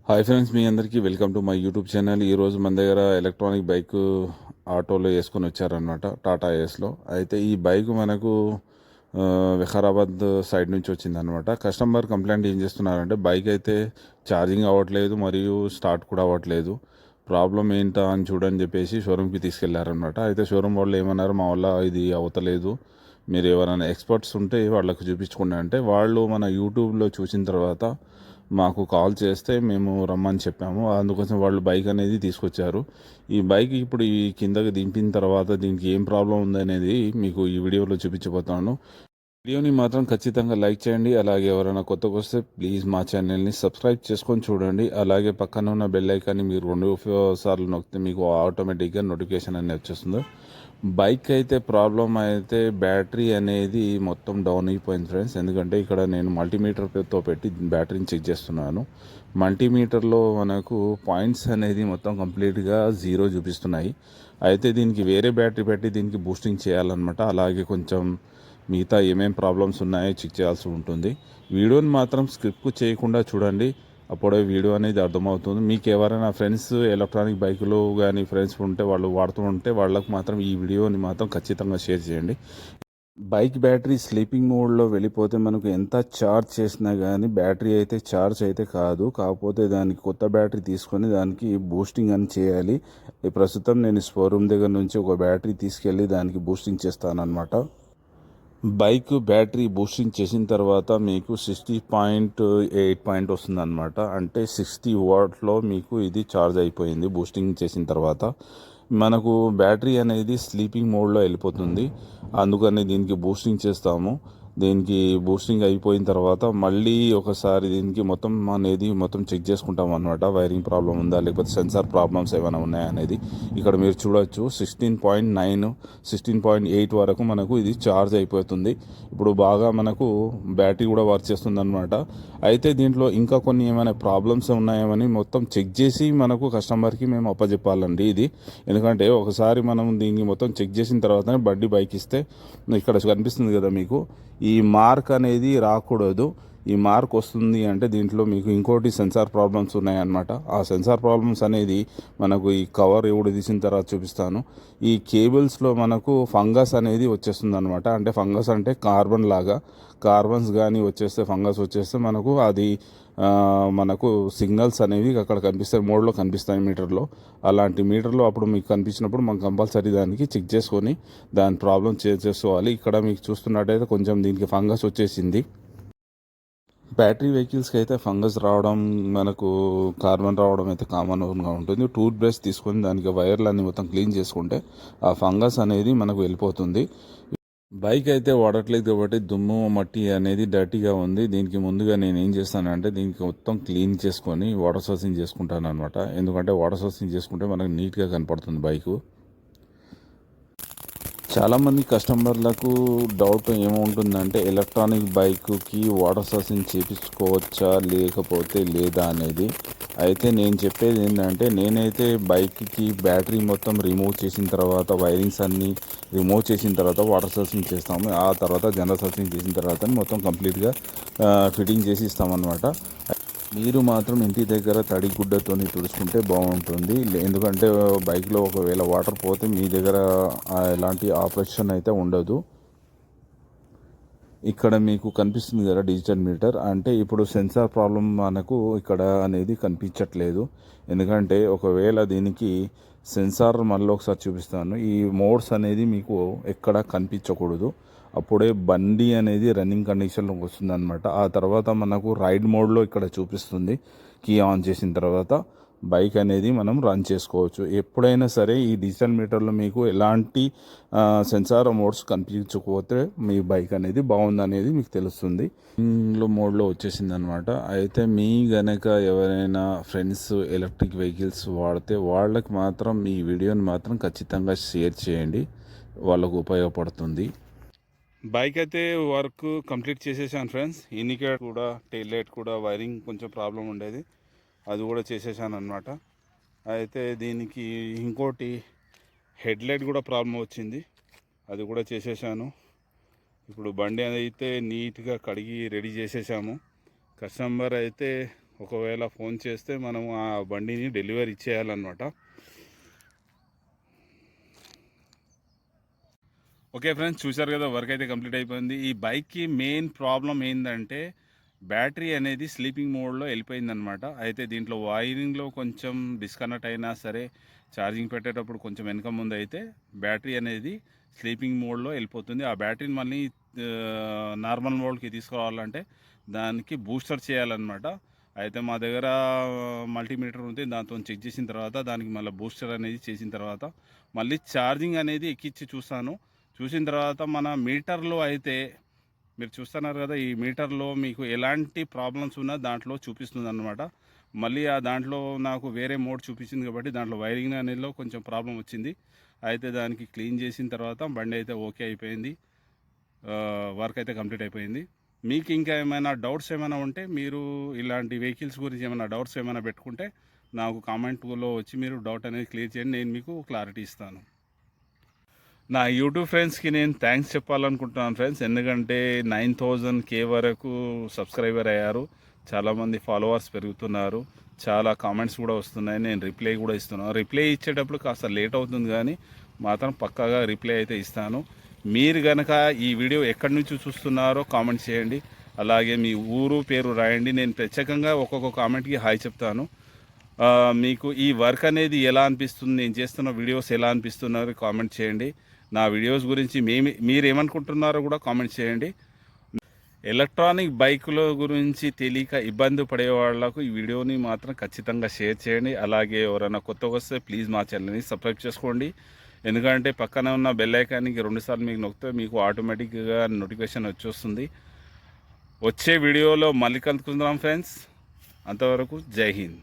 Hi friends, మీ అందరికీ welcome to my YouTube channel. ఈరోజు మన దగ్గర ఎలక్ట్రానిక్ బైక్ ఆటోలో వేసుకొని వచ్చారనమాట, టాటా ఏస్లో. అయితే ఈ బైక్ మనకు వికారాబాద్ సైడ్ నుంచి వచ్చిందనమాట. కస్టమర్ కంప్లైంట్ ఏం చేస్తున్నారంటే బైక్ అయితే ఛార్జింగ్ అవ్వట్లేదు మరియు స్టార్ట్ కూడా అవ్వట్లేదు. ప్రాబ్లం ఏంటా అని చూడని చెప్పేసి షోరూమ్కి తీసుకెళ్లారనమాట. అయితే షోరూమ్ వాళ్ళు ఏమన్నారు, మా వల్ల ఇది అవతలేదు, మీరు ఎవరైనా ఎక్స్పర్ట్స్ ఉంటే వాళ్ళకు చూపించుకోండి అంటే, వాళ్ళు మన యూట్యూబ్లో చూసిన తర్వాత మాకు కాల్ చేస్తే మేము రమ్మని చెప్పాము. అందుకోసం వాళ్ళు బైక్ అనేది తీసుకొచ్చారు. ఈ బైక్ ఇప్పుడు ఈ కిందకి దింపిన తర్వాత దీనికి ఏం ప్రాబ్లం ఉందనేది మీకు ఈ వీడియోలో చూపించబోతాను. వీడియోని మాత్రం ఖచ్చితంగా లైక్ చేయండి. అలాగే ఎవరైనా కొత్తగా వస్తే ప్లీజ్ మా ఛానల్ని సబ్స్క్రైబ్ చేసుకొని చూడండి. అలాగే పక్కన ఉన్న బెల్ ఐకాన్ని మీరు 2 సార్లు నొక్కితే మీకు ఆటోమేటిక్గా నోటిఫికేషన్ అనేది వచ్చేస్తుంది. బైక్ అయితే ప్రాబ్లం అయితే బ్యాటరీ అనేది మొత్తం డౌన్ అయిపోయింది ఫ్రెండ్స్. ఎందుకంటే ఇక్కడ నేను మల్టీమీటర్తో పెట్టి బ్యాటరీని చెక్ చేస్తున్నాను. మల్టీమీటర్లో మనకు పాయింట్స్ అనేది మొత్తం కంప్లీట్గా 0 చూపిస్తున్నాయి. అయితే దీనికి వేరే బ్యాటరీ పెట్టి దీనికి బూస్టింగ్ చేయాలన్నమాట. అలాగే కొంచెం మిగతా ఏమేం ప్రాబ్లమ్స్ ఉన్నాయో చెక్ చేయాల్సి ఉంటుంది. వీడియోని మాత్రం స్కిప్ చేయకుండా చూడండి, అప్పుడే వీడియో అనేది అర్థమవుతుంది. మీకు ఎవరైనా ఫ్రెండ్స్ ఎలక్ట్రానిక్ బైకులు కానీ ఫ్రెండ్స్ ఉంటే వాళ్ళు వాడుతూ ఉంటే వాళ్ళకు మాత్రం ఈ వీడియోని మాత్రం ఖచ్చితంగా షేర్ చేయండి. బైక్ బ్యాటరీ స్లీపింగ్ మోడ్లో వెళ్ళిపోతే మనకు ఎంత ఛార్జ్ చేసినా కానీ బ్యాటరీ అయితే ఛార్జ్ అయితే కాదు. కాకపోతే దానికి కొత్త బ్యాటరీ తీసుకొని దానికి బూస్టింగ్ అని చేయాలి. ప్రస్తుతం నేను షోరూమ్ దగ్గర నుంచి ఒక బ్యాటరీ తీసుకెళ్ళి దానికి బూస్టింగ్ చేస్తానన్నమాట. బైక్ బ్యాటరీ బూస్టింగ్ చేసిన తర్వాత మీకు 60.8 వస్తుంది అనమాట. అంటే 60 వాట్లో మీకు ఇది ఛార్జ్ అయిపోయింది. బూస్టింగ్ చేసిన తర్వాత మనకు బ్యాటరీ అనేది స్లీపింగ్ మోడ్లో వెళ్ళిపోతుంది. అందుకని దీనికి బూస్టింగ్ చేస్తాము. దీనికి బూస్టింగ్ అయిపోయిన తర్వాత మళ్ళీ ఒకసారి దీనికి మొత్తం చెక్ చేసుకుంటాం అనమాట. వైరింగ్ ప్రాబ్లం ఉందా, లేకపోతే సెన్సార్ ప్రాబ్లమ్స్ ఏమైనా ఉన్నాయా అనేది. ఇక్కడ మీరు చూడొచ్చు 16.9 16.8 వరకు మనకు ఇది ఛార్జ్ అయిపోతుంది. ఇప్పుడు బాగా మనకు బ్యాటరీ కూడా వర్క్ చేస్తుంది అనమాట. అయితే దీంట్లో ఇంకా కొన్ని ఏమైనా ప్రాబ్లమ్స్ ఉన్నాయేమని మొత్తం చెక్ చేసి మనకు కస్టమర్కి మేము అప్పచెప్పాలండి ఇది. ఎందుకంటే ఒకసారి మనం దీన్ని మొత్తం చెక్ చేసిన తర్వాతనే బండి బైక్ ఇస్తే, ఇక్కడ కనిపిస్తుంది కదా మీకు, ఈ మార్క్ అనేది రాకూడదు. ఈ మార్క్ వస్తుంది అంటే దీంట్లో మీకు ఇంకోటి సెన్సార్ ప్రాబ్లమ్స్ ఉన్నాయన్నమాట. ఆ సెన్సార్ ప్రాబ్లమ్స్ అనేది మనకు ఈ కవర్ ఎవడు తీసిన తర్వాత చూపిస్తాను. ఈ కేబుల్స్లో మనకు ఫంగస్ అనేది వచ్చేస్తుంది అనమాట. అంటే ఫంగస్ అంటే కార్బన్ లాగా, కార్బన్స్ కానీ ఫంగస్ వచ్చేస్తే మనకు అది మనకు సిగ్నల్స్ అనేవి అక్కడ కనిపిస్తాయి, మోడ్లో కనిపిస్తాయి మీటర్లో. అలాంటి మీటర్లో అప్పుడు మీకు కనిపించినప్పుడు మనం కంపల్సరీ దానికి చెక్ చేసుకొని దాని ప్రాబ్లం చేసుకోవాలి. ఇక్కడ మీకు చూస్తున్నట్టయితే కొంచెం దీనికి ఫంగస్ వచ్చేసింది. బ్యాటరీ వెహికల్స్కి అయితే ఫంగస్ రావడం, మనకు కార్బన్ రావడం అయితే కామన్గా ఉంటుంది. టూత్ బ్రష్ తీసుకొని దానికి వైర్లన్నీ మొత్తం క్లీన్ చేసుకుంటే ఆ ఫంగస్ అనేది మనకు వెళ్ళిపోతుంది. బైక్ అయితే వాడట్లేదు కాబట్టి దుమ్ము మట్టి అనేది డర్టీగా ఉంది. దీనికి ముందుగా నేను ఏం చేస్తానంటే దీనికి మొత్తం క్లీన్ చేసుకొని వాటర్ సోర్సింగ్ చేసుకుంటాను అనమాట. ఎందుకంటే వాటర్ సోర్సింగ్ చేసుకుంటే మనకు నీట్గా కనపడుతుంది బైకు. చాలామంది కస్టమర్లకు డౌట్ ఏముంటుందంటే ఎలక్ట్రానిక్ బైక్కి వాటర్ సోర్సింగ్ చేయించుకోవచ్చా లేకపోతే లేదా అనేది. అయితే నేను చెప్పేది ఏంటంటే, నేనైతే బైక్కి బ్యాటరీ మొత్తం రిమూవ్ చేసిన తర్వాత, వైరింగ్స్ అన్నీ రిమూవ్ చేసిన తర్వాత వాటర్ సోర్సింగ్ చేస్తాము. ఆ తర్వాత జనరల్ సోర్సింగ్ చేసిన తర్వాత మొత్తం కంప్లీట్గా ఫిట్టింగ్ చేసి ఇస్తామన్నమాట. మీరు మాత్రం ఇంటి దగ్గర తడి గుడ్డతో తుడుచుకుంటే బాగుంటుంది. ఎందుకంటే బైక్లో ఒకవేళ వాటర్ పోతే మీ దగ్గర ఎలాంటి ఆపరేషన్ అయితే ఉండదు. ఇక్కడ మీకు కనిపిస్తుంది కదా డిజిటల్ మీటర్, అంటే ఇప్పుడు సెన్సార్ ప్రాబ్లం మనకు ఇక్కడ అనేది కనిపించట్లేదు. ఎందుకంటే ఒకవేళ దీనికి సెన్సార్ మళ్ళీ ఒకసారి చూపిస్తాను. ఈ మోడ్స్ అనేది మీకు ఎక్కడ కనిపించకూడదు. అప్పుడే బండి అనేది రన్నింగ్ కండిషన్లోకి వస్తుంది అనమాట. ఆ తర్వాత మనకు రైడ్ మోడ్లో ఇక్కడ చూపిస్తుంది. కీ ఆన్ చేసిన తర్వాత బైక్ అనేది మనం రన్ చేసుకోవచ్చు. ఎప్పుడైనా సరే ఈ డిజిటల్ మీటర్లో మీకు ఎలాంటి సెన్సార్ మోడ్స్ కనిపించకపోతే మీ బైక్ అనేది బాగుందనేది మీకు తెలుస్తుంది. మోడ్లో వచ్చేసింది అనమాట. అయితే మీ గనక ఎవరైనా ఫ్రెండ్స్ ఎలక్ట్రిక్ వెహికల్స్ వాడితే వాళ్ళకి మాత్రం ఈ వీడియోని మాత్రం ఖచ్చితంగా షేర్ చేయండి, వాళ్ళకు ఉపయోగపడుతుంది. బైక్ అయితే వర్క్ కంప్లీట్ చేసేసాను ఫ్రెండ్స్. ఇండికేటర్ కూడా, టెయిల్ లైట్ కూడా, వైరింగ్ కొంచెం ప్రాబ్లం ఉండేది, అది కూడా చేసేసాను అనమాట. అయితే దీనికి ఇంకోటి హెడ్ లైట్ కూడా ప్రాబ్లం వచ్చింది, అది కూడా చేసేసాను. ఇప్పుడు బండి అయితే నీట్గా కడిగి రెడీ చేసేసాము. కస్టమర్ అయితే ఒకవేళ ఫోన్ చేస్తే మనం ఆ బండిని డెలివరీ ఇచ్చేయాలన్నమాట. ఓకే ఫ్రెండ్స్, చూశారు కదా, వర్క్ అయితే కంప్లీట్ అయిపోయింది. ఈ బైక్కి మెయిన్ ప్రాబ్లం ఏంటంటే బ్యాటరీ అనేది స్లీపింగ్ మోడ్లో వెళ్ళిపోయిందనమాట. అయితే దీంట్లో వైరింగ్లో కొంచెం డిస్కనెక్ట్ అయినా సరే ఛార్జింగ్ పెట్టేటప్పుడు కొంచెం వెనక ముందు అయితే బ్యాటరీ అనేది స్లీపింగ్ మోడ్లో వెళ్ళిపోతుంది. ఆ బ్యాటరీని మళ్ళీ నార్మల్ మోడ్కి తీసుకురావాలంటే దానికి బూస్టర్ చేయాలన్నమాట. అయితే మా దగ్గర మల్టీమీటర్ ఉంది, దాంతో చెక్ చేసిన తర్వాత దానికి మళ్ళీ బూస్టర్ అనేది చేసిన తర్వాత మళ్ళీ ఛార్జింగ్ అనేది ఎక్కించి చూసిన తర్వాత మన మీటర్లో అయితే మీరు చూస్తున్నారు కదా, ఈ మీటర్లో మీకు ఎలాంటి ప్రాబ్లమ్స్ ఉన్నా దాంట్లో చూపిస్తుంది అన్నమాట. మళ్ళీ ఆ దాంట్లో నాకు వేరే మోడ్ చూపించింది కాబట్టి దాంట్లో వైరింగ్ అనేది కొంచెం ప్రాబ్లం వచ్చింది. అయితే దానికి క్లీన్ చేసిన తర్వాత బండి అయితే ఓకే అయిపోయింది, వర్క్ అయితే కంప్లీట్ అయిపోయింది. మీకు ఇంకా ఏమైనా డౌట్స్ ఏమైనా ఉంటే మీరు ఇలాంటి వెహికల్స్ గురించి ఏమైనా డౌట్స్ ఏమైనా పెట్టుకుంటే నాకు కామెంట్లో వచ్చి మీరు డౌట్ అనేది క్లియర్ చేయండి, నేను మీకు క్లారిటీ ఇస్తాను. నా యూట్యూబ్ ఫ్రెండ్స్కి నేను థ్యాంక్స్ చెప్పాలనుకుంటున్నాను ఫ్రెండ్స్, ఎందుకంటే 9,000K వరకు సబ్స్క్రైబర్ అయ్యారు, చాలామంది ఫాలోవర్స్ పెరుగుతున్నారు, చాలా కామెంట్స్ కూడా వస్తున్నాయి, నేను రిప్లై కూడా ఇస్తున్నాను. రిప్లై ఇచ్చేటప్పుడు కాస్త లేట్ అవుతుంది కానీ మాత్రం పక్కాగా రిప్లై అయితే ఇస్తాను. మీరు కనుక ఈ వీడియో ఎక్కడి నుంచి చూస్తున్నారో కామెంట్ చేయండి, అలాగే మీ ఊరు పేరు రాయండి. నేను ప్రత్యేకంగా ఒక్కొక్క కామెంట్కి హాయ్ చెప్తాను. మీకు ఈ వర్క్ అనేది ఎలా అనిపిస్తుంది, నేను చేస్తున్న వీడియోస్ ఎలా అనిపిస్తున్నారో కామెంట్ చేయండి. నా వీడియోస్ గురించి మీరు ఏమనుకుంటున్నారో కూడా కామెంట్ చేయండి. ఎలక్ట్రానిక్ బైకుల గురించి తెలియక ఇబ్బంది పడే వాళ్ళకు ఈ వీడియోని మాత్రం ఖచ్చితంగా షేర్ చేయండి. అలాగే ఎవరైనా కొత్తగా వస్తే ప్లీజ్ మా ఛానల్ని సబ్స్క్రైబ్ చేసుకోండి, ఎందుకంటే పక్కన ఉన్న బెల్ ఐకాన్కి 2 సార్లు మీకు నొక్కితే మీకు ఆటోమేటిక్గా నోటిఫికేషన్ వచ్చేస్తుంది. వచ్చే వీడియోలో మళ్ళీ కలుసుకుందాం ఫ్రెండ్స్, అంతవరకు జై హింద్.